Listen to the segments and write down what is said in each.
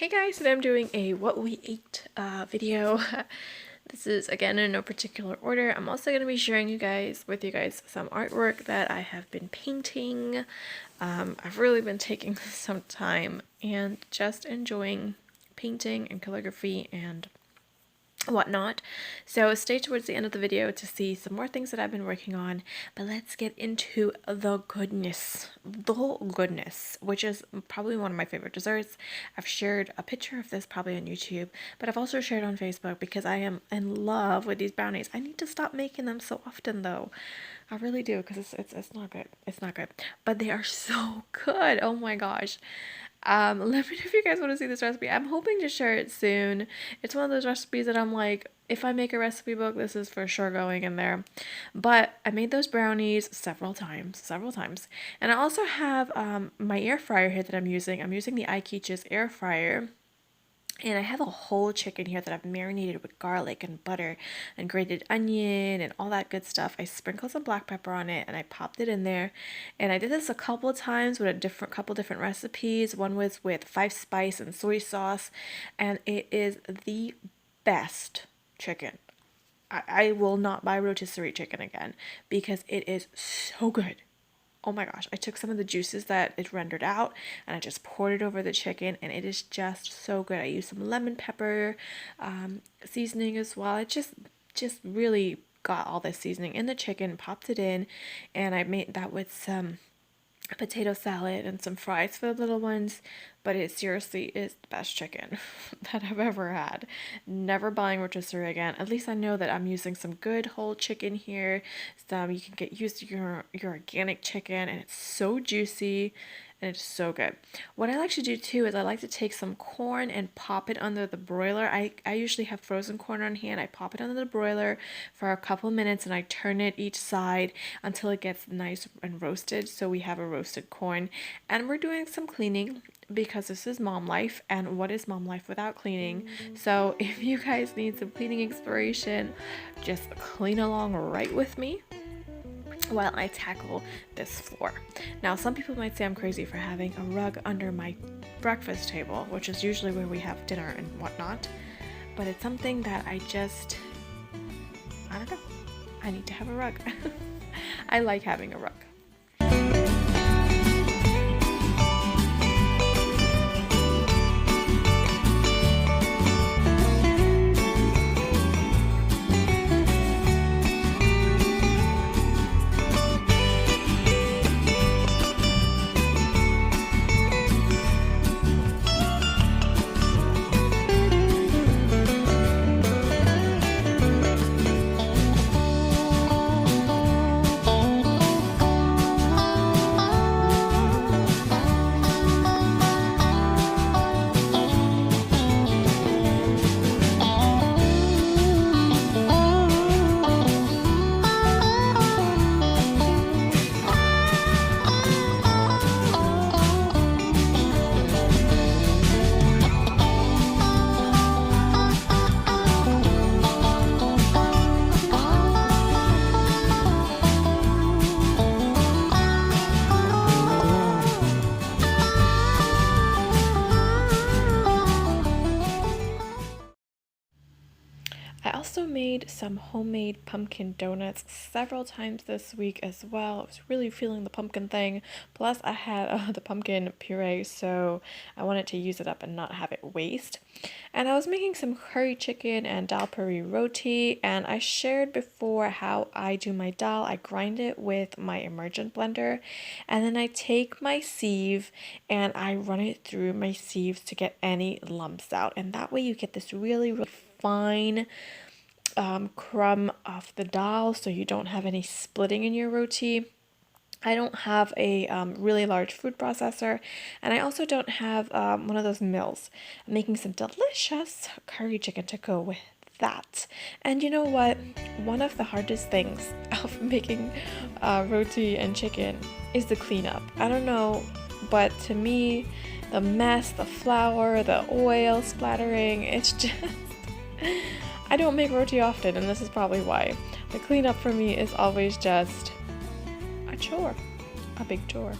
Hey guys, today I'm doing a what we ate video. This is again in no particular order. I'm also going to be sharing with you guys some artwork that I have been painting. I've really been taking some time and just enjoying painting and calligraphy and whatnot. So stay towards the end of the video to see some more things that I've been working on, but let's get into the goodness, which is probably one of my favorite desserts. I've shared a picture of this probably on YouTube, but I've also shared on Facebook because I am in love with these brownies. I need to stop making them so often though. I really do, because it's not good. It's not good, but they are so good. Oh my gosh. Let me know if you guys want to see this recipe. I'm hoping to share it soon. It's one of those recipes that I'm like, if I make a recipe book, this is for sure going in there. But I made those brownies several times. And I also have my air fryer here that I'm using. I'm using the Ikich's air fryer. And I have a whole chicken here that I've marinated with garlic and butter and grated onion and all that good stuff. I sprinkled some black pepper on it and I popped it in there. And I did this a couple of times with a couple different recipes. One was with 5 spice and soy sauce. And it is the best chicken. I will not buy rotisserie chicken again because it is so good. Oh my gosh, I took some of the juices that it rendered out and I just poured it over the chicken and it is just so good. I used some lemon pepper seasoning as well. I just really got all this seasoning in the chicken, popped it in, and I made that with some potato salad and some fries for the little ones. But it seriously is the best chicken that I've ever had. Never buying rotisserie again. At least I know that I'm using some good whole chicken here. You can get used to your organic chicken, and it's so juicy and it's so good. What I like to do too is I like to take some corn and pop it under the broiler. I usually have frozen corn on hand. I pop it under the broiler for a couple minutes and I turn it each side until it gets nice and roasted. So we have a roasted corn, and we're doing some cleaning because this is mom life, and what is mom life without cleaning? So if you guys need some cleaning inspiration, just clean along right with me while I tackle this floor. Now, some people might say I'm crazy for having a rug under my breakfast table, which is usually where we have dinner and whatnot, but it's something that I don't know, I need to have a rug. I like having a rug. Also made some homemade pumpkin donuts several times this week as well. I was really feeling the pumpkin thing. Plus I had the pumpkin puree, so I wanted to use it up and not have it waste. And I was making some curry chicken and dal puri roti, and I shared before how I do my dal. I grind it with my emergent blender, and then I take my sieve and I run it through my sieves to get any lumps out, and that way you get this really fine crumb off the dal, so you don't have any splitting in your roti. I don't have a really large food processor, and I also don't have one of those mills. I'm making some delicious curry chicken to go with that. And you know what? One of the hardest things of making roti and chicken is the cleanup. I don't know, but to me, the mess, the flour, the oil splattering, it's just... I don't make roti often, and this is probably why. The cleanup for me is always just a chore, a big chore.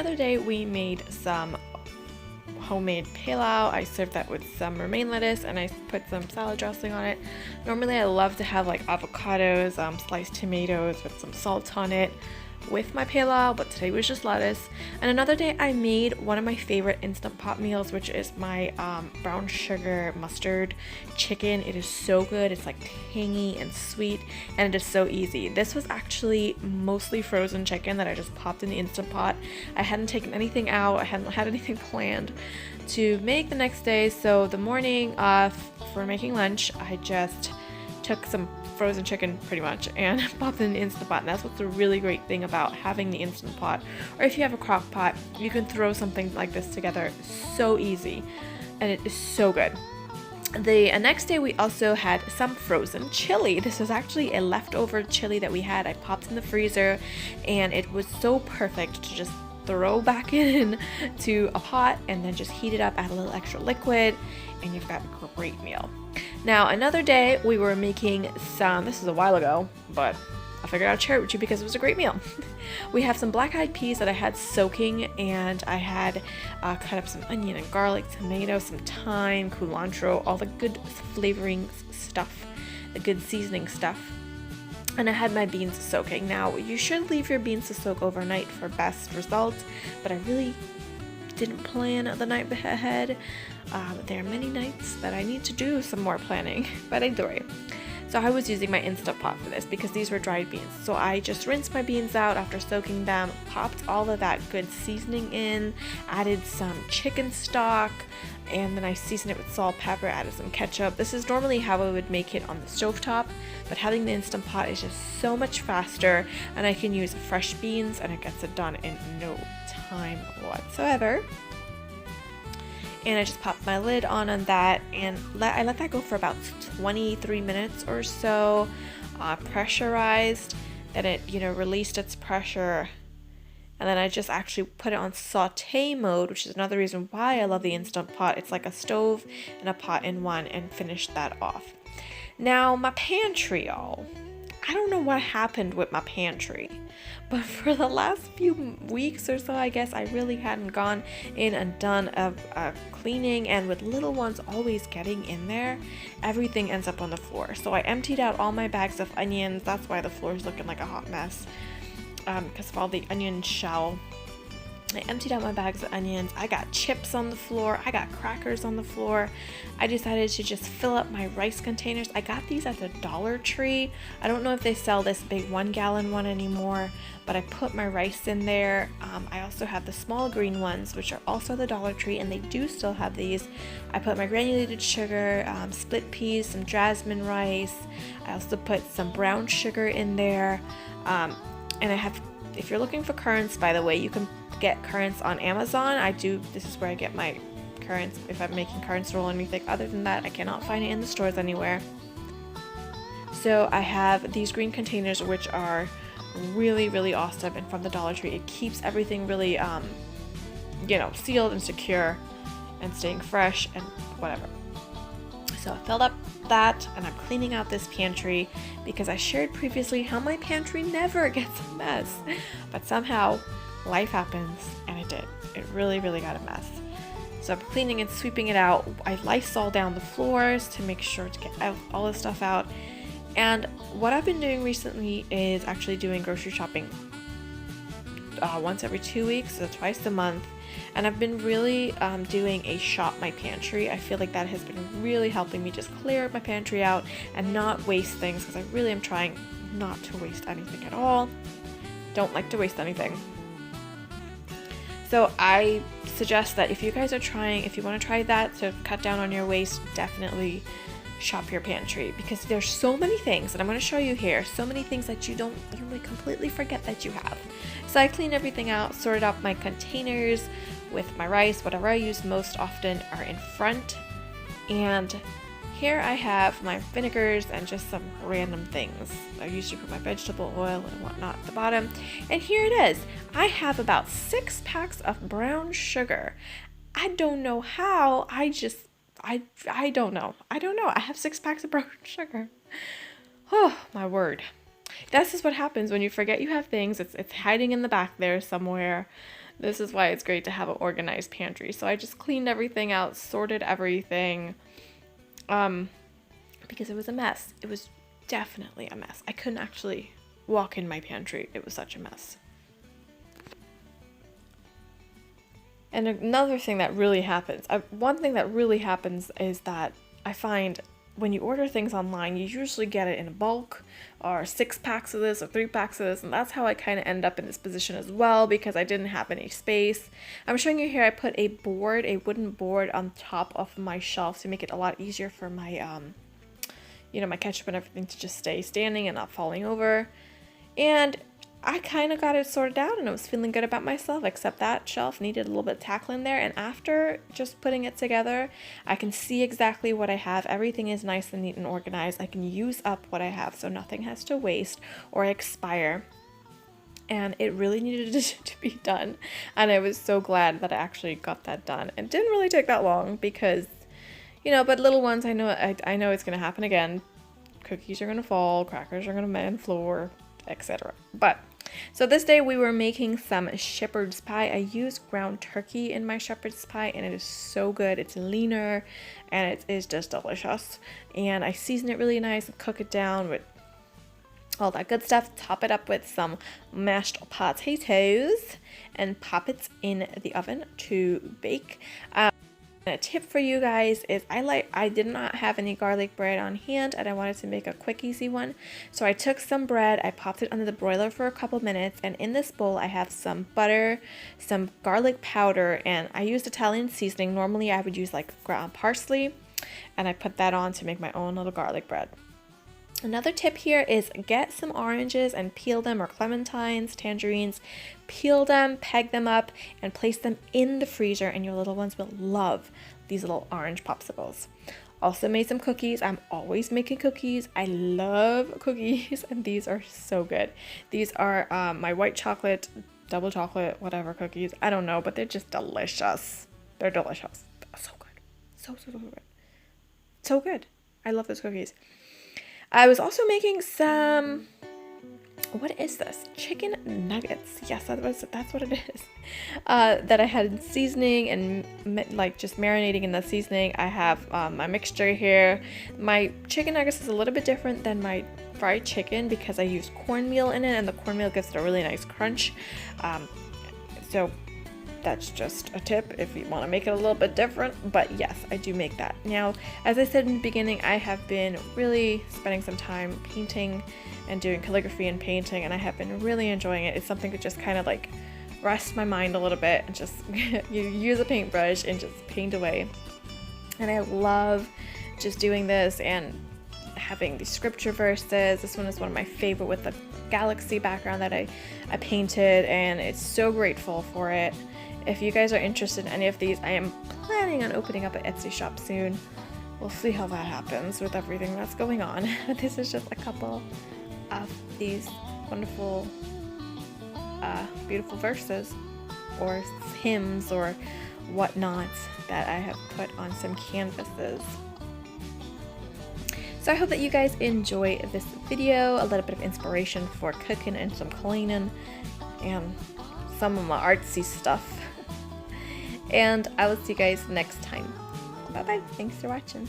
other day we made some homemade pilau. I served that with some romaine lettuce and I put some salad dressing on it. Normally I love to have like avocados, sliced tomatoes with some salt on it with my pilau, but today was just lettuce. And another day I made one of my favorite Instant Pot meals, which is my brown sugar mustard chicken. It is so good. It's like tangy and sweet, and it is so easy. This was actually mostly frozen chicken that I just popped in the Instant Pot. I hadn't taken anything out. I hadn't had anything planned to make the next day. So the morning for making lunch, I just took some frozen chicken pretty much and popped in the Instant Pot. And that's what's a really great thing about having the Instant Pot, or if you have a crock pot, you can throw something like this together so easy, and it is so good. The next day we also had some frozen chili. This was actually a leftover chili that we had. I popped in the freezer and it was so perfect to just throw back in to a pot and then just heat it up, add a little extra liquid, and you've got a great meal. Now another day we were making some, this is a while ago, but I figured I'd share it with you because it was a great meal. We have some black-eyed peas that I had soaking, and I had cut up some onion and garlic, tomato, some thyme, culantro, all the good flavoring stuff, the good seasoning stuff. And I had my beans soaking. Now you should leave your beans to soak overnight for best results, but I really didn't plan the night ahead. There are many nights that I need to do some more planning, but anyway. So I was using my Instant Pot for this because these were dried beans. So I just rinsed my beans out after soaking them, popped all of that good seasoning in, added some chicken stock, and then I seasoned it with salt, pepper, added some ketchup. This is normally how I would make it on the stovetop, but having the Instant Pot is just so much faster, and I can use fresh beans and it gets it done in no time whatsoever. And I just popped my lid on that, and I let that go for about 23 minutes or so, pressurized. Then it, released its pressure, and then I just actually put it on saute mode, which is another reason why I love the Instant Pot. It's like a stove and a pot in one, and finished that off. Now my pantry, y'all. I don't know what happened with my pantry, but for the last few weeks or so, I guess I really hadn't gone in and done a cleaning, and with little ones always getting in there, everything ends up on the floor. So I emptied out all my bags of onions. That's why the floor is looking like a hot mess, because of all the onion shell. I emptied out my bags of onions. I got chips on the floor. I got crackers on the floor. I decided to just fill up my rice containers. I got these at the Dollar Tree. I don't know if they sell this big 1 gallon one anymore, but I put my rice in there. I also have the small green ones, which are also the Dollar Tree, and they do still have these. I put my granulated sugar, split peas, some jasmine rice. I also put some brown sugar in there. And I have, if you're looking for currants, by the way, you can get currants on Amazon. This is where I get my currants if I'm making currants roll or anything. Other than that, I cannot find it in the stores anywhere. So I have these green containers, which are really, really awesome, and from the Dollar Tree. It keeps everything really, sealed and secure and staying fresh and whatever. So I filled up that, and I'm cleaning out this pantry because I shared previously how my pantry never gets a mess, but somehow life happens, and it did. It really, really got a mess. So I'm cleaning and sweeping it out. I Lysol down the floors to make sure to get all this stuff out. And what I've been doing recently is actually doing grocery shopping once every 2 weeks, so twice a month. And I've been really doing a shop my pantry. I feel like that has been really helping me just clear my pantry out and not waste things, because I really am trying not to waste anything at all. Don't like to waste anything. So I suggest that if you guys are if you want to try that to cut down on your waste, definitely shop your pantry, because there's so many things, and I'm going to show you here, so many things that you would completely forget that you have. So I cleaned everything out, sorted out my containers with my rice. Whatever I use most often are in front, and here I have my vinegars and just some random things. I usually put my vegetable oil and whatnot at the bottom. And here it is. I have about 6 packs of brown sugar. I don't know how. I don't know. I have 6 packs of brown sugar. Oh, my word. This is what happens when you forget you have things. It's hiding in the back there somewhere. This is why it's great to have an organized pantry. So I just cleaned everything out, sorted everything, because it was a mess. It was definitely a mess. I couldn't actually walk in my pantry. It was such a mess. And another thing that really happens, one thing that really happens is that I find when you order things online, you usually get it in bulk, or 6 packs of this or 3 packs of this, and that's how I kind of end up in this position as well, because I didn't have any space. I'm showing you here, I put a wooden board on top of my shelf to make it a lot easier for my, my ketchup and everything to just stay standing and not falling over. And I kind of got it sorted out and I was feeling good about myself, except that shelf needed a little bit of tackling there. And after just putting it together, I can see exactly what I have. Everything is nice and neat and organized. I can use up what I have so nothing has to waste or expire. And it really needed to be done. And I was so glad that I actually got that done. It didn't really take that long because, but little ones, I know it's going to happen again. Cookies are going to fall, crackers are going to man floor, etc. But so this day we were making some shepherd's pie. I used ground turkey in my shepherd's pie and it is so good. It's leaner and it is just delicious. And I season it really nice and cook it down with all that good stuff. Top it up with some mashed potatoes and pop it in the oven to bake. A tip for you guys is I did not have any garlic bread on hand and I wanted to make a quick easy one. So I took some bread, I popped it under the broiler for a couple minutes, and in this bowl I have some butter, some garlic powder, and I used Italian seasoning. Normally I would use like ground parsley, and I put that on to make my own little garlic bread. Another tip here is get some oranges and peel them, or clementines, tangerines, peel them, peg them up, and place them in the freezer, and your little ones will love these little orange popsicles. Also made some cookies. I'm always making cookies. I love cookies, and these are so good. These are my white chocolate, double chocolate, whatever cookies. I don't know, but they're just delicious. They're delicious. So good. So good. So good. I love those cookies. I was also making some, what is this? Chicken nuggets. Yes, that's what it is. That I had in seasoning and like just marinating in the seasoning. I have my mixture here. My chicken nuggets is a little bit different than my fried chicken because I use cornmeal in it, and the cornmeal gives it a really nice crunch. So that's just a tip if you want to make it a little bit different, but yes, I do make that. Now, as I said in the beginning, I have been really spending some time painting and doing calligraphy and painting, and I have been really enjoying it. It's something to just kind of like rest my mind a little bit and just you use a paintbrush and just paint away. And I love just doing this and having these scripture verses. This one is one of my favorite with the galaxy background that I painted, and it's so grateful for it. If you guys are interested in any of these, I am planning on opening up an Etsy shop soon. We'll see how that happens with everything that's going on. This is just a couple of these wonderful, beautiful verses or hymns or whatnot that I have put on some canvases. So I hope that you guys enjoy this video, a little bit of inspiration for cooking and some cleaning and some of my artsy stuff. And I will see you guys next time. Bye bye. Thanks for watching.